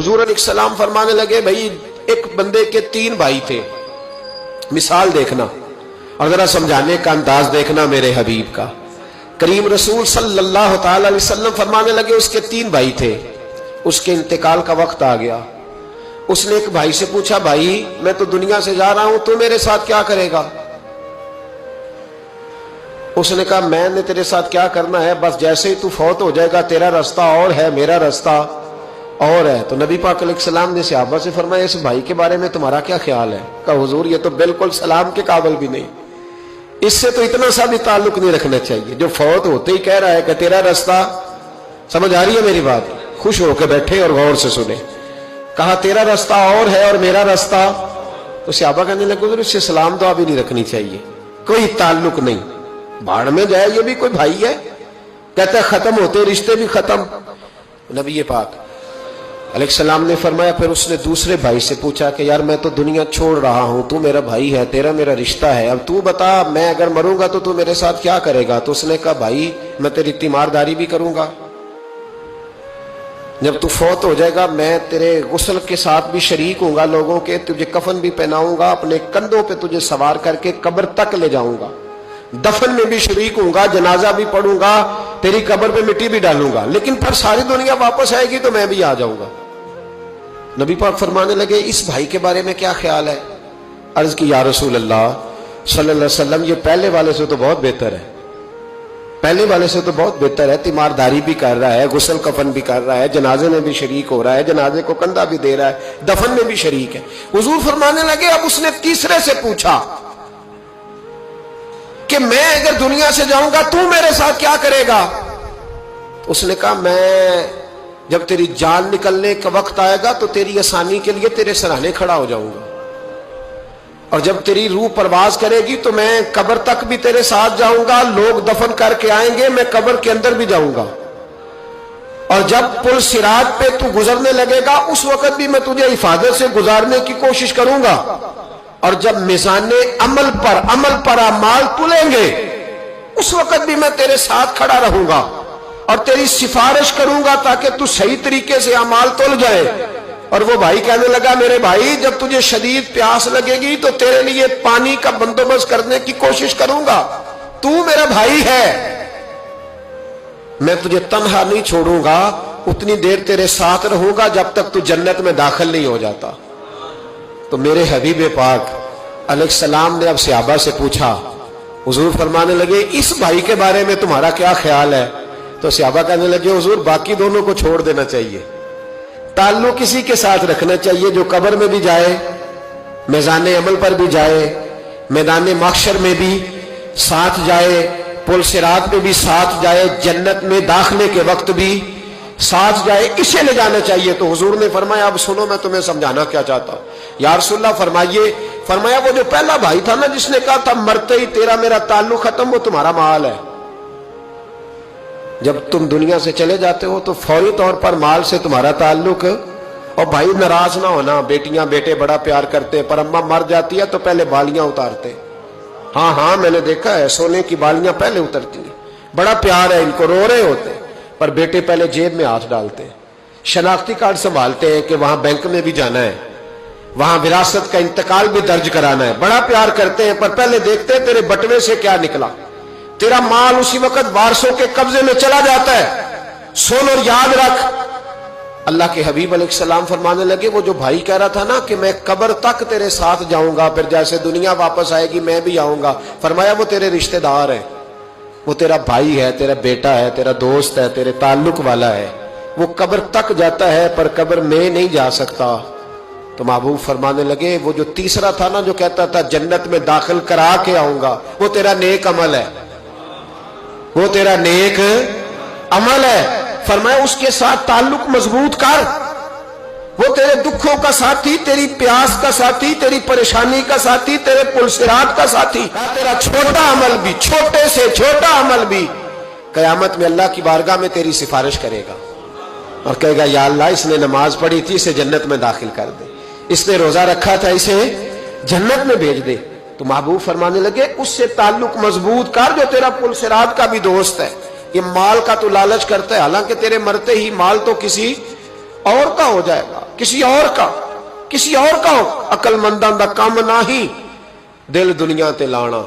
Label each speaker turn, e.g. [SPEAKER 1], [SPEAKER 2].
[SPEAKER 1] حضور علیہ السلام فرمانے لگے بھائی ایک بندے کے 3 بھائی تھے، مثال دیکھنا اور ذرا سمجھانے کا انداز دیکھنا میرے حبیب کا۔ کریم رسول صلی اللہ تعالی علیہ وسلم فرمانے لگے اس کے 3 بھائی تھے، اس کے انتقال کا وقت آ گیا۔ اس نے ایک بھائی سے پوچھا بھائی میں تو دنیا سے جا رہا ہوں، تو میرے ساتھ کیا کرے گا؟ اس نے کہا میں نے تیرے ساتھ کیا کرنا ہے، بس جیسے ہی تو فوت ہو جائے گا تیرا رستہ اور ہے میرا رستہ اور ہے۔ تو نبی پاک علیہ السلام نے صحابہ سے فرمایا اس بھائی کے بارے میں تمہارا کیا خیال ہے؟ کہا حضور یہ تو بالکل سلام کے قابل بھی نہیں، اس سے تو اتنا سا بھی تعلق نہیں رکھنا چاہیے، جو فوت ہوتے ہی کہہ رہا ہے کہ تیرا رستہ۔ سمجھ آ رہی ہے میری بات؟ خوش ہو کے بیٹھے اور غور سے سنے۔ کہا تیرا رستہ اور ہے اور میرا رستہ، تو صحابہ کہنے لگے حضور اس سے سلام دعا بھی نہیں رکھنی چاہیے، کوئی تعلق نہیں، بھاڑ میں جائے یہ بھی کوئی بھائی ہے؟ کہتا ہے ختم ہوتے رشتے بھی ختم۔ نبی پاک علیہ السلام نے فرمایا پھر اس نے دوسرے بھائی سے پوچھا کہ یار میں تو دنیا چھوڑ رہا ہوں، تو میرا بھائی ہے، تیرا میرا رشتہ ہے، اب تو بتا میں اگر مروں گا تو میرے ساتھ کیا کرے گا؟ تو اس نے کہا بھائی میں تیری تیمارداری بھی کروں گا، جب تو فوت ہو جائے گا میں تیرے غسل کے ساتھ بھی شریک ہوں گا، لوگوں کے تجھے کفن بھی پہناؤں گا، اپنے کندھوں پہ تجھے سوار کر کے قبر تک لے جاؤں گا، دفن میں بھی شریک ہوں گا، جنازہ بھی پڑھوں گا، تیری قبر پہ مٹی بھی ڈالوں گا، لیکن پھر ساری دنیا واپس آئے گی تو میں بھی آ جاؤں گا۔ نبی پاک فرمانے لگے اس بھائی کے بارے میں کیا خیال ہے؟ عرض کی یا رسول اللہ صلی اللہ علیہ وسلم یہ پہلے والے سے تو بہت بہتر ہے، پہلے والے سے تو بہت بہتر ہے، تیمارداری بھی کر رہا ہے، غسل کفن بھی کر رہا ہے، جنازے میں بھی شریک ہو رہا ہے، جنازے کو کندھا بھی دے رہا ہے، دفن میں بھی شریک ہے۔ حضور فرمانے لگے اب اس نے تیسرے سے پوچھا کہ میں اگر دنیا سے جاؤں گا تو میرے ساتھ کیا کرے گا؟ اس نے کہا میں جب تیری جان نکلنے کا وقت آئے گا تو تیری آسانی کے لیے تیرے سراہنے کھڑا ہو جاؤں گا، اور جب تیری روح پرواز کرے گی تو میں قبر تک بھی تیرے ساتھ جاؤں گا، لوگ دفن کر کے آئیں گے میں قبر کے اندر بھی جاؤں گا، اور جب پل صراط پہ تو گزرنے لگے گا اس وقت بھی میں تجھے حفاظت سے گزارنے کی کوشش کروں گا، اور جب میزان عمل پر اعمال تلیں گے اس وقت بھی میں تیرے ساتھ کھڑا رہوں گا اور تیری سفارش کروں گا تاکہ تو صحیح طریقے سے اعمال تل جائے۔ اور وہ بھائی کہنے لگا میرے بھائی جب تجھے شدید پیاس لگے گی تو تیرے لیے پانی کا بندوبست کرنے کی کوشش کروں گا، تو میرا بھائی ہے، میں تجھے تنہا نہیں چھوڑوں گا، اتنی دیر تیرے ساتھ رہوں گا جب تک تو جنت میں داخل نہیں ہو جاتا۔ تو میرے حبیب پاک علیہ السلام نے اب صحابہ سے پوچھا، حضور فرمانے لگے اس بھائی کے بارے میں تمہارا کیا خیال ہے؟ تو صحابہ کہنے لگے حضور باقی دونوں کو چھوڑ دینا چاہیے، تعلق کسی کے ساتھ رکھنا چاہیے جو قبر میں بھی جائے، میزان عمل پر بھی جائے، میدان محشر میں بھی ساتھ جائے، پل صراط پہ بھی ساتھ جائے، جنت میں داخلے کے وقت بھی ساتھ جائے، اسے لے جانا چاہیے۔ تو حضور نے فرمایا اب سنو میں تمہیں سمجھانا کیا چاہتا ہوں۔ یا رسول اللہ فرمائیے، فرمایا وہ جو پہلا بھائی تھا نا جس نے کہا تھا مرتے ہی تیرا میرا تعلق ختم، وہ تمہارا مال ہے، جب تم دنیا سے چلے جاتے ہو تو فوری طور پر مال سے تمہارا تعلق۔ اور بھائی ناراض نہ ہونا، بیٹیاں بیٹے بڑا پیار کرتے پر اماں مر جاتی ہے تو پہلے بالیاں اتارتے، ہاں میں نے دیکھا ہے سونے کی بالیاں پہلے اترتی ہیں، بڑا پیار ہے ان کو، رو رہے ہوتے پر بیٹے پہلے جیب میں ہاتھ ڈالتے ہیں، شناختی کارڈ سنبھالتے ہیں کہ وہاں بینک میں بھی جانا ہے، وہاں وراثت کا انتقال بھی درج کرانا ہے، بڑا پیار کرتے ہیں پر پہلے دیکھتے ہیں تیرے بٹوے سے کیا نکلا، تیرا مال اسی وقت وارثوں کے قبضے میں چلا جاتا ہے۔ سن اور یاد رکھ، اللہ کے حبیب علیہ السلام فرمانے لگے وہ جو بھائی کہہ رہا تھا نا کہ میں قبر تک تیرے ساتھ جاؤں گا پھر جیسے دنیا واپس آئے گی میں بھی آؤں گا، فرمایا وہ تیرے رشتہ دار ہے، وہ تیرا بھائی ہے، تیرا بیٹا ہے، تیرا دوست ہے، تیرے تعلق والا ہے، وہ قبر تک جاتا ہے پر قبر میں نہیں جا سکتا۔ تو محبوب فرمانے لگے وہ جو تیسرا تھا نا جو کہتا تھا جنت میں داخل کرا کے آؤں گا، وہ تیرا نیک عمل ہے، وہ تیرا نیک عمل ہے، فرمایا اس کے ساتھ تعلق مضبوط کر، وہ تیرے دکھوں کا ساتھی، تیری پیاس کا ساتھی، تیری پریشانی کا ساتھی، تیرے پل صراط کا ساتھی، تیرا چھوٹا عمل بھی، چھوٹے سے چھوٹا عمل بھی قیامت میں اللہ کی بارگاہ میں تیری سفارش کرے گا اور کہے گا یا اللہ اس نے نماز پڑھی تھی اسے جنت میں داخل کر دے، اس نے روزہ رکھا تھا اسے جنت میں بھیج دے۔ تو محبوب فرمانے لگے اس سے تعلق مضبوط کر جو تیرا پل صراط کا بھی دوست ہے۔ یہ مال کا تو لالچ کرتا ہے، حالانکہ تیرے مرتے ہی مال تو کسی اور کا ہو جائے گا، کسی اور کا عقل منداں دا کم نہ ہی دل دنیا تے لانا۔